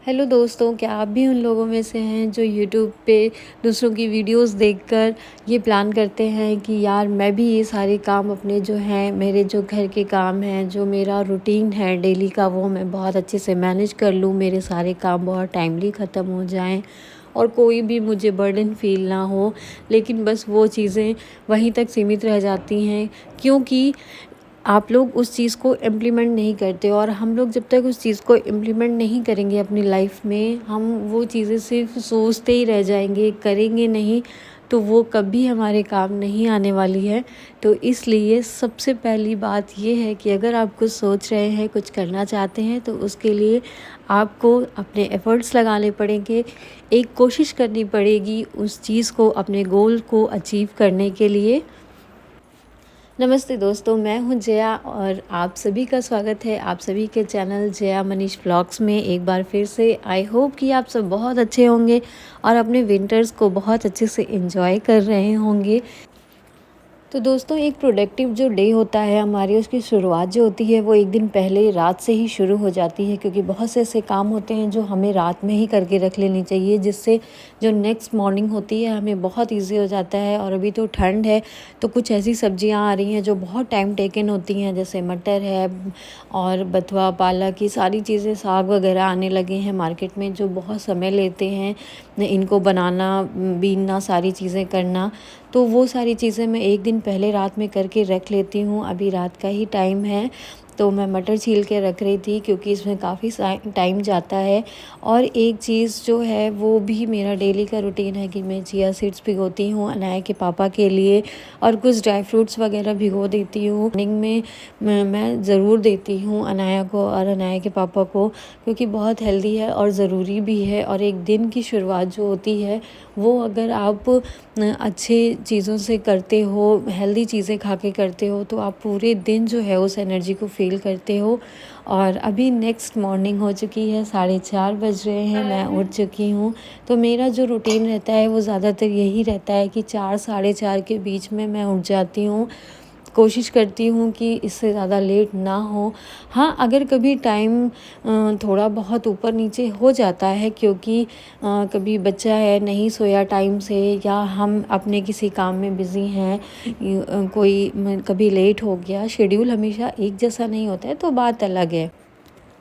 Hello दोस्तों, क्या आप भी उन लोगों में से हैं जो यूट्यूब पे दूसरों की वीडियोस देखकर ये प्लान करते हैं कि यार मैं भी ये सारे काम अपने जो हैं, मेरे जो घर के काम हैं, जो मेरा रूटीन है डेली का, वो मैं बहुत अच्छे से मैनेज कर लूँ, मेरे सारे काम बहुत टाइमली ख़त्म हो जाएं और कोई भी मुझे बर्डन फ़ील ना हो। लेकिन बस वो चीज़ें वहीं तक सीमित रह जाती हैं क्योंकि आप लोग उस चीज़ को इम्प्लीमेंट नहीं करते। और हम लोग जब तक उस चीज़ को इम्प्लीमेंट नहीं करेंगे अपनी लाइफ में, हम वो चीज़ें सिर्फ सोचते ही रह जाएंगे, करेंगे नहीं, तो वो कभी हमारे काम नहीं आने वाली है। तो इसलिए सबसे पहली बात ये है कि अगर आप कुछ सोच रहे हैं, कुछ करना चाहते हैं, तो उसके लिए आपको अपने एफ़र्ट्स लगाने पड़ेंगे, एक कोशिश करनी पड़ेगी उस चीज़ को, अपने गोल को अचीव करने के लिए। नमस्ते दोस्तों, मैं हूं जया और आप सभी का स्वागत है आप सभी के चैनल जया मनीष व्लॉग्स में एक बार फिर से। आई होप कि आप सब बहुत अच्छे होंगे और अपने विंटर्स को बहुत अच्छे से एंजॉय कर रहे होंगे। तो दोस्तों, एक प्रोडक्टिव जो डे होता है हमारी, उसकी शुरुआत जो होती है वो एक दिन पहले रात से ही शुरू हो जाती है, क्योंकि बहुत से ऐसे काम होते हैं जो हमें रात में ही करके रख लेनी चाहिए, जिससे जो नेक्स्ट मॉर्निंग होती है हमें बहुत इजी हो जाता है। और अभी तो ठंड है, तो कुछ ऐसी सब्जियां आ रही हैं जो बहुत टाइम टेकन होती हैं, जैसे मटर है और बथुआ, पालक, ये सारी चीज़ें, साग वगैरह आने लगे हैं मार्केट में, जो बहुत समय लेते हैं इनको बनाना, बीनना, सारी चीज़ें करना। तो वो सारी चीज़ें मैं एक दिन पहले रात में करके रख लेती हूँ। अभी रात का ही टाइम है, तो मैं मटर छील के रख रही थी क्योंकि इसमें काफ़ी टाइम जाता है। और एक चीज़ जो है वो भी मेरा डेली का रूटीन है कि मैं चिया सीड्स भिगोती हूँ अनाया के पापा के लिए, और कुछ ड्राई फ्रूट्स वगैरह भिगो देती हूँ। मॉर्निंग में मैं ज़रूर देती हूँ अनाया को और अनाया के पापा को, क्योंकि बहुत हेल्दी है और ज़रूरी भी है। और एक दिन की शुरुआत जो होती है वो अगर आप अच्छे चीज़ों से करते हो, हेल्दी चीज़ें खा के करते हो, तो आप पूरे दिन जो है उस एनर्जी को फील करते हो। और अभी नेक्स्ट मॉर्निंग हो चुकी है, 4:30 बज रहे हैं, मैं उठ चुकी हूँ। तो मेरा जो रूटीन रहता है वो ज़्यादातर यही रहता है कि 4 साढ़े 4 के बीच में मैं उठ जाती हूँ। कोशिश करती हूँ कि इससे ज़्यादा लेट ना हो। हाँ, अगर कभी टाइम थोड़ा बहुत ऊपर नीचे हो जाता है, क्योंकि कभी बच्चा है नहीं सोया टाइम से, या हम अपने किसी काम में बिज़ी हैं, कभी लेट हो गया, शेड्यूल हमेशा एक जैसा नहीं होता है, तो बात अलग है।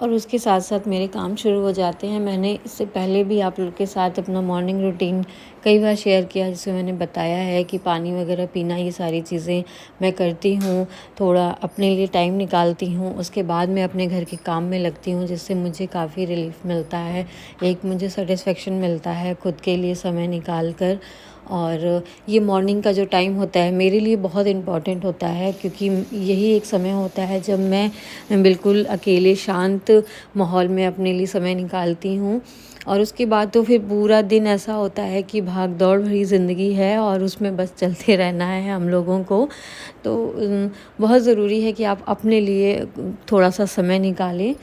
और उसके साथ साथ मेरे काम शुरू हो जाते हैं। मैंने इससे पहले भी आप लोग के साथ अपना मॉर्निंग रूटीन कई बार शेयर किया, जिसमें मैंने बताया है कि पानी वगैरह पीना, ये सारी चीज़ें मैं करती हूँ। थोड़ा अपने लिए टाइम निकालती हूँ, उसके बाद मैं अपने घर के काम में लगती हूँ, जिससे मुझे काफ़ी रिलीफ मिलता है, एक मुझे सेटिस्फेक्शन मिलता है खुद के लिए समय निकाल कर। और ये मॉर्निंग का जो टाइम होता है मेरे लिए बहुत इम्पॉर्टेंट होता है, क्योंकि यही एक समय होता है जब मैं बिल्कुल अकेले शांत माहौल में अपने लिए समय निकालती हूँ। और उसके बाद तो फिर पूरा दिन ऐसा होता है कि भाग दौड़ भरी ज़िंदगी है और उसमें बस चलते रहना है हम लोगों को। तो बहुत ज़रूरी है कि आप अपने लिए थोड़ा सा समय निकालें।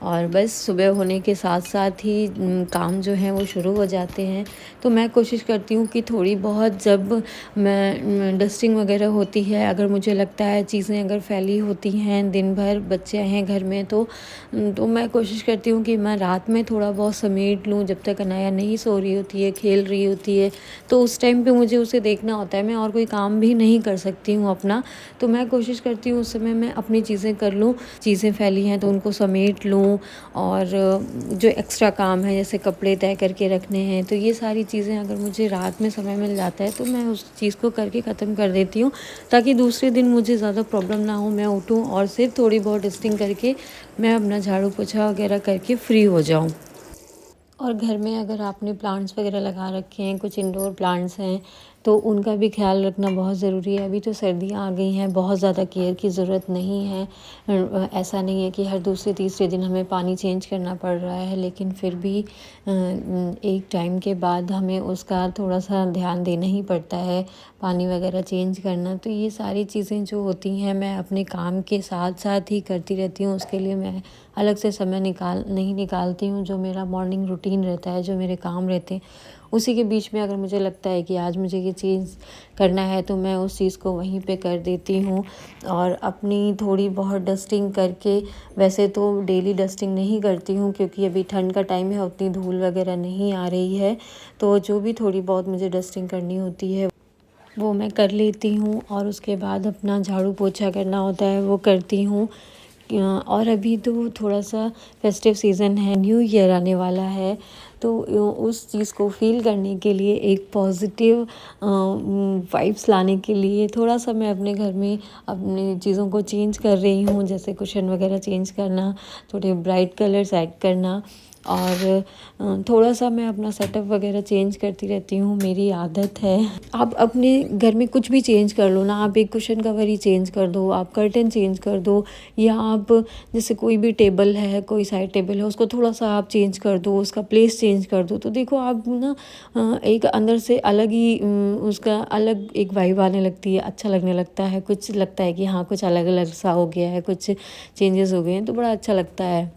और बस सुबह होने के साथ साथ ही काम जो हैं वो शुरू हो जाते हैं। तो मैं कोशिश करती हूँ कि थोड़ी बहुत, जब मैं डस्टिंग वगैरह होती है, अगर मुझे लगता है चीज़ें अगर फैली होती हैं, दिन भर बच्चे हैं घर में, तो मैं कोशिश करती हूँ कि मैं रात में थोड़ा बहुत समेट लूँ, जब तक अनाया नहीं सो रही होती है, खेल रही होती है। तो उस टाइम पे मुझे उसे देखना होता है, मैं और कोई काम भी नहीं कर सकती हूँ अपना। तो मैं कोशिश करती हूँ उस समय मैं अपनी चीज़ें कर लूँ, चीज़ें फैली हैं तो उनको समेट लूँ। और जो एक्स्ट्रा काम है, जैसे कपड़े तय करके रखने हैं, तो ये सारी चीज़ें अगर मुझे रात में समय मिल जाता है तो मैं उस चीज़ को करके ख़त्म कर देती हूँ, ताकि दूसरे दिन मुझे ज़्यादा प्रॉब्लम ना हो। मैं उठूँ और सिर्फ थोड़ी बहुत डस्टिंग करके मैं अपना झाड़ू पोछा वगैरह करके फ्री हो जाऊँ। और घर में अगर आपने प्लांट्स वगैरह लगा रखे हैं, कुछ इंडोर प्लांट्स हैं, तो उनका भी ख्याल रखना बहुत ज़रूरी है। अभी तो सर्दियाँ आ गई हैं, बहुत ज़्यादा केयर की ज़रूरत नहीं है। ऐसा नहीं है कि हर दूसरे तीसरे दिन हमें पानी चेंज करना पड़ रहा है, लेकिन फिर भी एक टाइम के बाद हमें उसका थोड़ा सा ध्यान देना ही पड़ता है, पानी वगैरह चेंज करना। तो ये सारी चीज़ें जो होती हैं मैं अपने काम के साथ साथ ही करती रहती हूँ, उसके लिए मैं अलग से समय नहीं निकालती हूँ। जो मेरा मॉर्निंग रूटीन रहता है, जो मेरे काम रहते हैं, उसी के बीच में अगर मुझे लगता है कि आज मुझे ये चीज़ करना है तो मैं उस चीज़ को वहीं पे कर देती हूँ। और अपनी थोड़ी बहुत डस्टिंग करके, वैसे तो डेली डस्टिंग नहीं करती हूँ क्योंकि अभी ठंड का टाइम है, उतनी धूल वगैरह नहीं आ रही है, तो जो भी थोड़ी बहुत मुझे डस्टिंग करनी होती है वो मैं कर लेती हूँ। और उसके बाद अपना झाड़ू पोछा करना होता है वो करती हूँ। और अभी तो थोड़ा सा फेस्टिव सीज़न है, न्यू ईयर आने वाला है, तो उस चीज़ को फ़ील करने के लिए, एक पॉजिटिव वाइब्स लाने के लिए थोड़ा सा मैं अपने घर में अपनी चीज़ों को चेंज कर रही हूँ। जैसे कुशन वगैरह चेंज करना, थोड़े ब्राइट कलर्स ऐड करना, और थोड़ा सा मैं अपना सेटअप वगैरह चेंज करती रहती हूँ, मेरी आदत है। आप अपने घर में कुछ भी चेंज कर लो ना, आप एक कुशन कवर ही चेंज कर दो, आप कर्टन चेंज कर दो, या आप जैसे कोई भी टेबल है, कोई साइड टेबल है, उसको थोड़ा सा आप चेंज कर दो, उसका प्लेस चेंज कर दो, तो देखो आप ना एक अंदर से अलग ही उसका अलग एक वाइब आने लगती है, अच्छा लगने लगता है, कुछ लगता है कि हाँ कुछ अलग अलग सा हो गया है, कुछ चेंजेस हो गए हैं, तो बड़ा अच्छा लगता है।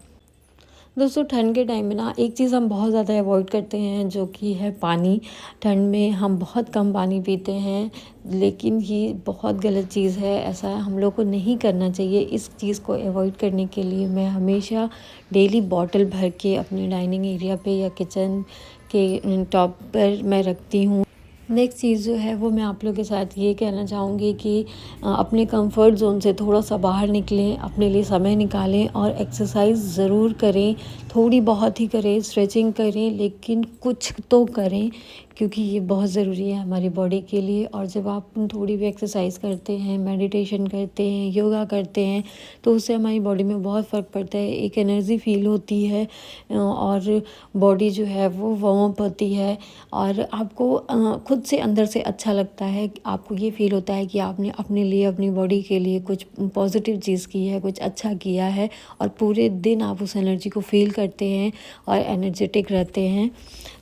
दोस्तों, ठंड के टाइम में ना एक चीज़ हम बहुत ज़्यादा अवॉइड करते हैं, जो कि है पानी। ठंड में हम बहुत कम पानी पीते हैं, लेकिन ये बहुत गलत चीज़ है, ऐसा हम लोग को नहीं करना चाहिए। इस चीज़ को अवॉइड करने के लिए मैं हमेशा डेली बॉटल भर के अपने डाइनिंग एरिया पे या किचन के टॉप पर मैं रखती हूँ। नेक्स्ट चीज़ जो है वो मैं आप लोगों के साथ ये कहना चाहूँगी कि अपने कंफर्ट ज़ोन से थोड़ा सा बाहर निकलें, अपने लिए समय निकालें और एक्सरसाइज ज़रूर करें। थोड़ी बहुत ही करें, स्ट्रेचिंग करें, लेकिन कुछ तो करें, क्योंकि ये बहुत ज़रूरी है हमारी बॉडी के लिए। और जब आप थोड़ी भी एक्सरसाइज करते हैं, मेडिटेशन करते हैं, योगा करते हैं, तो उससे हमारी बॉडी में बहुत फ़र्क पड़ता है, एक एनर्जी फील होती है, और बॉडी जो है वो वार्म अप होती है, और आपको खुद से अंदर से अच्छा लगता है। आपको ये फ़ील होता है कि आपने अपने लिए, अपनी बॉडी के लिए कुछ पॉजिटिव चीज़ की है, कुछ अच्छा किया है, और पूरे दिन आप उस एनर्जी को फ़ील करते हैं और एनर्जेटिक रहते हैं।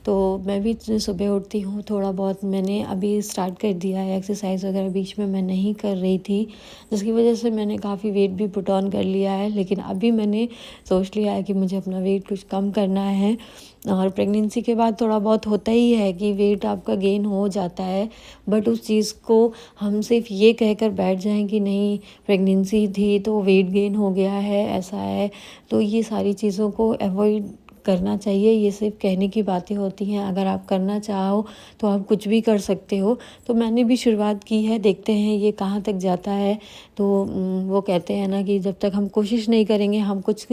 तो मैं भी सुबह उठती हूँ, थोड़ा बहुत मैंने अभी स्टार्ट कर दिया है एक्सरसाइज वगैरह, बीच में मैं नहीं कर रही थी, जिसकी वजह से मैंने काफ़ी वेट भी पुट ऑन कर लिया है। लेकिन अभी मैंने सोच लिया है कि मुझे अपना वेट कुछ कम करना है। और प्रेगनेंसी के बाद थोड़ा बहुत होता ही है कि वेट आपका गेन हो जाता है, बट उस चीज़ को हम सिर्फ ये कहकर बैठ जाएं कि नहीं प्रेगनेंसी थी तो वेट गेन हो गया है, ऐसा है, तो ये सारी चीज़ों को अवॉइड करना चाहिए। ये सिर्फ कहने की बातें होती हैं, अगर आप करना चाहो तो आप कुछ भी कर सकते हो। तो मैंने भी शुरुआत की है, देखते हैं ये कहाँ तक जाता है। तो वो कहते हैं ना कि जब तक हम कोशिश नहीं करेंगे हम कुछ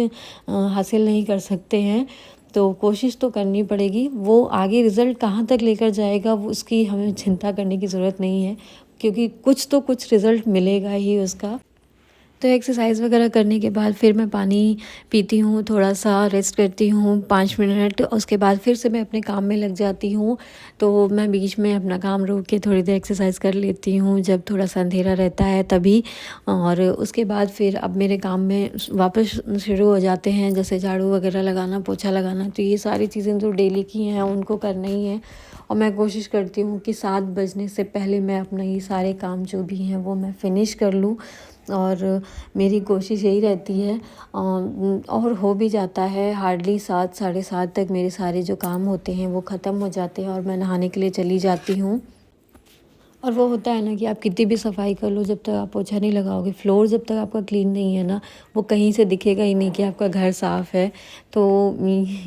हासिल नहीं कर सकते हैं, तो कोशिश तो करनी पड़ेगी। वो आगे रिज़ल्ट कहाँ तक लेकर जाएगा वो उसकी हमें चिंता करने की ज़रूरत नहीं है, क्योंकि कुछ तो कुछ रिज़ल्ट मिलेगा ही उसका। तो एक्सरसाइज़ वगैरह करने के बाद फिर मैं पानी पीती हूँ, थोड़ा सा रेस्ट करती हूँ 5 मिनट, उसके बाद फिर से मैं अपने काम में लग जाती हूँ। तो मैं बीच में अपना काम रोक के थोड़ी देर एक्सरसाइज़ कर लेती हूँ, जब थोड़ा सा अंधेरा रहता है तभी। और उसके बाद फिर अब मेरे काम में वापस शुरू हो जाते हैं, जैसे झाड़ू वगैरह लगाना, पोछा लगाना। तो ये सारी चीज़ें जो डेली की हैं उनको करना ही है, और मैं कोशिश करती हूँ कि 7 बजने से पहले मैं अपना ये सारे काम जो भी हैं वो मैं फ़िनिश कर लूँ। और मेरी कोशिश यही रहती है, और हो भी जाता है। हार्डली 7 साढ़े 7 तक मेरे सारे जो काम होते हैं वो ख़त्म हो जाते हैं, और मैं नहाने के लिए चली जाती हूँ। और वो होता है ना कि आप कितनी भी सफाई कर लो, जब तक आप पोछा नहीं लगाओगे, फ्लोर जब तक आपका क्लीन नहीं है ना, वो कहीं से दिखेगा ही नहीं कि आपका घर साफ़ है। तो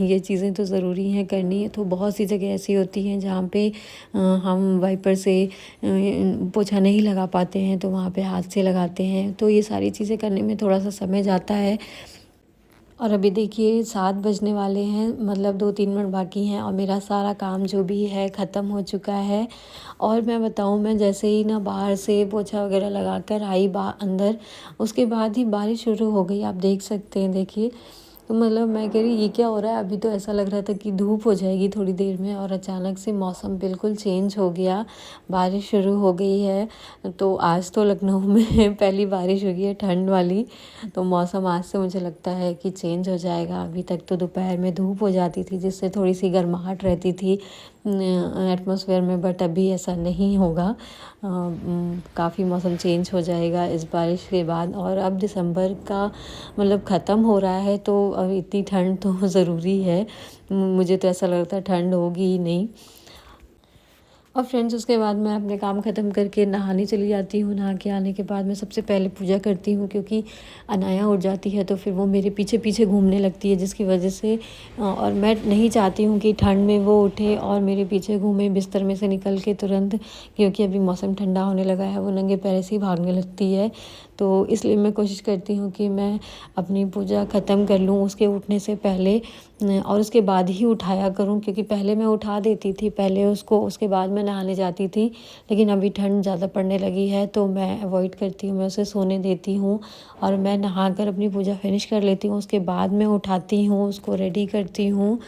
ये चीज़ें तो ज़रूरी हैं करनी। तो बहुत सी जगह ऐसी होती हैं जहाँ पे हम वाइपर से पोछा नहीं लगा पाते हैं, तो वहाँ पे हाथ से लगाते हैं। तो ये सारी चीज़ें करने में थोड़ा सा समय जाता है। और अभी देखिए 7 बजने वाले हैं, मतलब 2-3 मिनट बाकी हैं, और मेरा सारा काम जो भी है ख़त्म हो चुका है। और मैं बताऊँ, मैं जैसे ही ना बाहर से पोछा वगैरह लगा कर आई अंदर, उसके बाद ही बारिश शुरू हो गई। आप देख सकते हैं, देखिए। तो मतलब मैं कह रही ये क्या हो रहा है, अभी तो ऐसा लग रहा था कि धूप हो जाएगी थोड़ी देर में, और अचानक से मौसम बिल्कुल चेंज हो गया, बारिश शुरू हो गई है। तो आज तो लखनऊ में पहली बारिश हुई है ठंड वाली। तो मौसम आज से मुझे लगता है कि चेंज हो जाएगा। अभी तक तो दोपहर में धूप हो जाती थी, जिससे थोड़ी सी गर्माहट रहती थी एटमॉस्फेयर में, बट अभी ऐसा नहीं होगा। काफ़ी मौसम चेंज हो जाएगा इस बारिश के बाद। और अब दिसंबर का मतलब ख़त्म हो रहा है, तो अब इतनी ठंड तो ज़रूरी है, मुझे तो ऐसा लगता है ठंड होगी ही नहीं। और फ्रेंड्स उसके बाद मैं अपने काम ख़त्म करके नहाने चली जाती हूँ। नहा के आने के बाद मैं सबसे पहले पूजा करती हूँ, क्योंकि अनाया उठ जाती है तो फिर वो मेरे पीछे पीछे घूमने लगती है, जिसकी वजह से और मैं नहीं चाहती हूँ कि ठंड में वो उठे और मेरे पीछे घूमे बिस्तर में से निकल के तुरंत, क्योंकि अभी मौसम ठंडा होने लगा है, वो नंगे पैर से ही भागने लगती है। तो इसलिए मैं कोशिश करती हूँ कि मैं अपनी पूजा ख़त्म कर लूँ उसके उठने से पहले, और उसके बाद ही उठाया करूँ, क्योंकि पहले मैं उठा देती थी पहले उसको, उसके बाद मैं नहाने जाती थी। लेकिन अभी ठंड ज़्यादा पड़ने लगी है तो मैं अवॉइड करती हूँ, मैं उसे सोने देती हूँ और मैं नहाकर अपनी पूजा फिनिश कर लेती हूँ। उसके बाद मैं उठाती हूँ, उसको रेडी करती हूँ।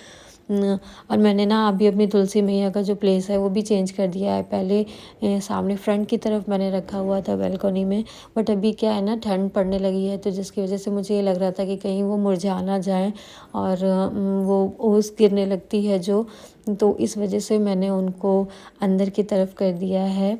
और मैंने ना अभी अपनी तुलसी मैया का जो प्लेस है वो भी चेंज कर दिया है। पहले सामने फ्रंट की तरफ मैंने रखा हुआ था बालकनी में, बट अभी क्या है ना, ठंड पड़ने लगी है तो जिसकी वजह से मुझे ये लग रहा था कि कहीं वो मुरझा ना जाए और वो ओस गिरने लगती है जो, तो इस वजह से मैंने उनको अंदर की तरफ कर दिया है।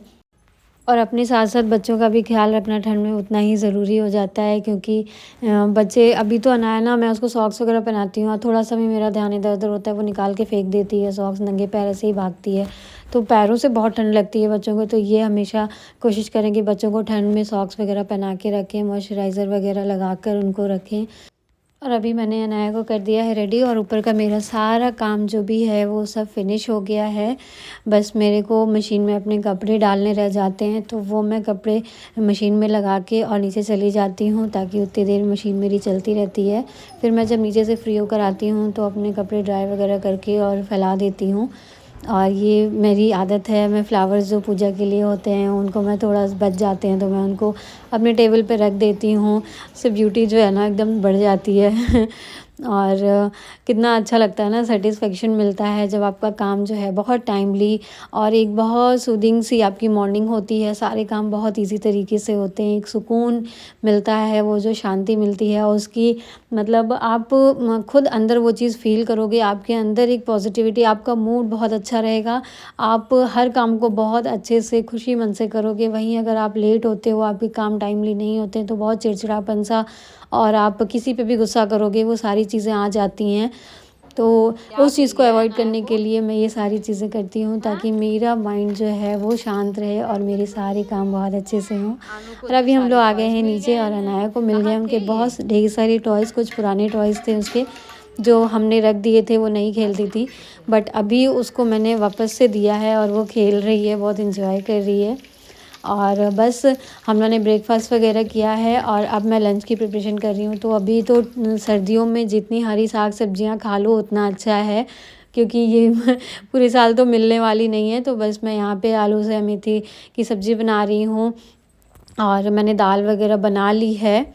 और अपने साथ साथ बच्चों का भी ख्याल रखना ठंड में उतना ही ज़रूरी हो जाता है, क्योंकि बच्चे अभी तो अनाया ना, मैं उसको सॉक्स वगैरह पहनाती हूँ और थोड़ा सा भी मेरा ध्यान इधर उधर होता है वो निकाल के फेंक देती है सॉक्स, नंगे पैर से ही भागती है। तो पैरों से बहुत ठंड लगती है बच्चों को, तो ये हमेशा कोशिश करें कि बच्चों को ठंड में सॉक्स वगैरह पहना के रखें, मॉइस्चराइज़र वगैरह लगा कर उनको रखें। और अभी मैंने अनाया को कर दिया है रेडी और ऊपर का मेरा सारा काम जो भी है वो सब फिनिश हो गया है। बस मेरे को मशीन में अपने कपड़े डालने रह जाते हैं, तो वो मैं कपड़े मशीन में लगा के और नीचे चली जाती हूँ, ताकि उतनी देर मशीन मेरी चलती रहती है। फिर मैं जब नीचे से फ्री होकर आती हूँ तो अपने कपड़े ड्राई वगैरह करके और फैला देती हूँ। और ये मेरी आदत है, मैं फ्लावर्स जो पूजा के लिए होते हैं उनको मैं थोड़ा बच जाते हैं तो मैं उनको अपने टेबल पे रख देती हूँ। उससे ब्यूटी जो है ना एकदम बढ़ जाती है और कितना अच्छा लगता है ना, सेटिस्फेक्शन मिलता है जब आपका काम जो है बहुत टाइमली और एक बहुत सूदिंग सी आपकी मॉर्निंग होती है, सारे काम बहुत इजी तरीके से होते हैं, एक सुकून मिलता है, वो जो शांति मिलती है उसकी, मतलब आप खुद अंदर वो चीज़ फ़ील करोगे, आपके अंदर एक पॉजिटिविटी, आपका मूड बहुत अच्छा रहेगा, आप हर काम को बहुत अच्छे से खुशी मन से करोगे। वहीं अगर आप लेट होते हो, आपके काम टाइमली नहीं होते तो बहुत चिड़चिड़ापन सा और आप किसी पे भी गुस्सा करोगे, वो सारी चीज़ें आ जाती हैं। तो उस चीज़ को अवॉइड करने के लिए मैं ये सारी चीज़ें करती हूँ, ताकि मेरा माइंड जो है वो शांत रहे और मेरे सारे काम बहुत अच्छे से हों। और अभी हम लोग आ गए हैं नीचे और अनाया को मिल गए उनके बहुत ढेर सारे टॉयज़, कुछ पुराने टॉयज़ थे उसके जो हमने रख दिए थे, वो नहीं खेलती थी, बट अभी उसको मैंने वापस से दिया है और वो खेल रही है, बहुत एंजॉय कर रही है। और बस हम लोगों ने ब्रेकफास्ट वगैरह किया है और अब मैं लंच की प्रिपरेशन कर रही हूँ। तो अभी तो सर्दियों में जितनी हरी साग सब्जियाँ खा लो उतना अच्छा है, क्योंकि ये पूरे साल तो मिलने वाली नहीं है। तो बस मैं यहाँ पे आलू से मेथी की सब्ज़ी बना रही हूँ और मैंने दाल वगैरह बना ली है।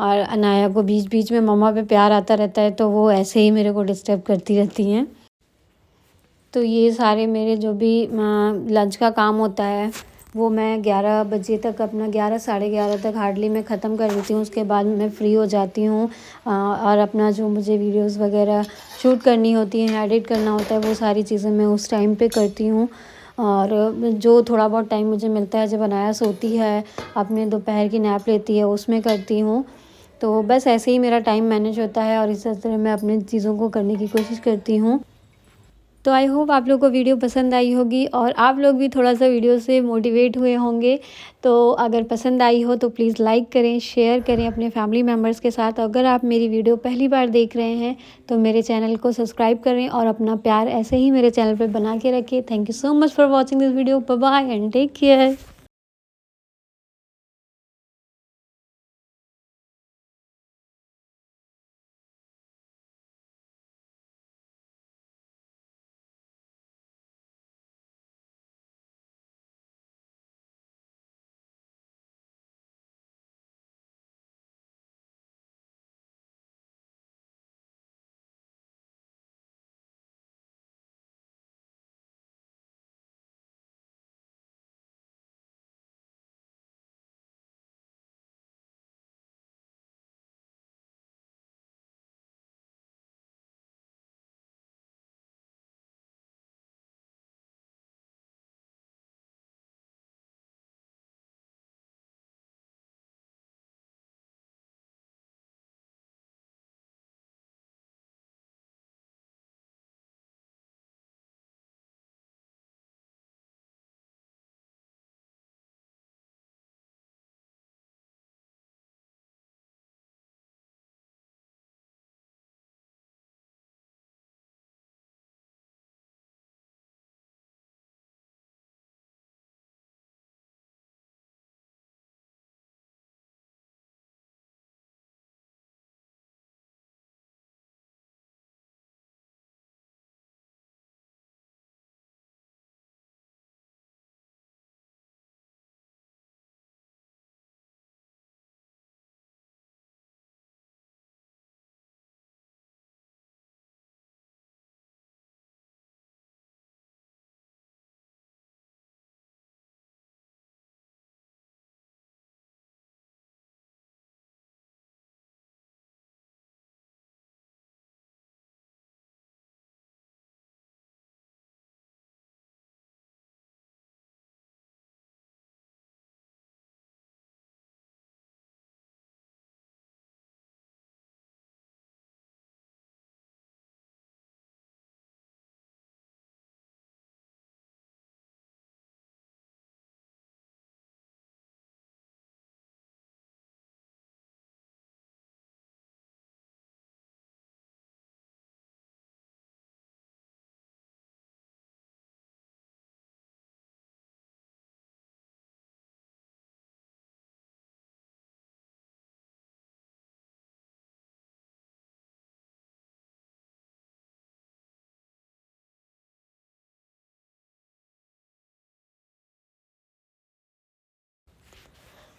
और अनाया को बीच बीच में मम्मा पे प्यार आता रहता है, तो वो ऐसे ही मेरे को डिस्टर्ब करती रहती हैं। तो ये सारे मेरे जो भी लंच का काम होता है वो मैं 11 बजे तक, अपना 11 साढ़े 11 तक हार्डली मैं ख़त्म कर देती हूँ। उसके बाद मैं फ्री हो जाती हूँ और अपना जो मुझे वीडियोस वगैरह शूट करनी होती हैं, एडिट करना होता है, वो सारी चीज़ें मैं उस टाइम पे करती हूँ। और जो थोड़ा बहुत टाइम मुझे मिलता है, जब अनाया सोती है, अपने दोपहर की नैप लेती है, उसमें करती हूँ। तो बस ऐसे ही मेरा टाइम मैनेज होता है और इस तरह मैं अपनी चीज़ों को करने की कोशिश करती हूँ। तो आई होप आप लोग को वीडियो पसंद आई होगी और आप लोग भी थोड़ा सा वीडियो से मोटिवेट हुए होंगे। तो अगर पसंद आई हो तो प्लीज़ लाइक करें, शेयर करें अपने फैमिली मेम्बर्स के साथ। अगर आप मेरी वीडियो पहली बार देख रहे हैं तो मेरे चैनल को सब्सक्राइब करें और अपना प्यार ऐसे ही मेरे चैनल पर बना के रखें। Thank you so much for watching this video. Bye bye and take care.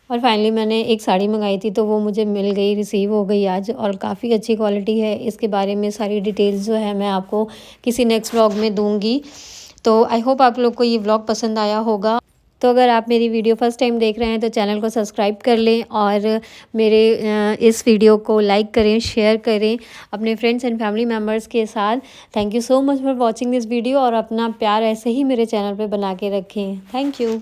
और फाइनली मैंने एक साड़ी मंगाई थी तो वो मुझे मिल गई, रिसीव हो गई आज, और काफ़ी अच्छी क्वालिटी है। इसके बारे में सारी डिटेल्स जो है मैं आपको किसी नेक्स्ट व्लॉग में दूंगी। तो आई होप आप लोग को ये व्लॉग पसंद आया होगा। तो अगर आप मेरी वीडियो फर्स्ट टाइम देख रहे हैं तो चैनल को सब्सक्राइब कर लें और मेरे इस वीडियो को लाइक करें, शेयर करें अपने फ्रेंड्स एंड फैमिली मेम्बर्स के साथ। Thank you so much for watching this video, और अपना प्यार ऐसे ही मेरे चैनल पे बना के रखें। Thank you.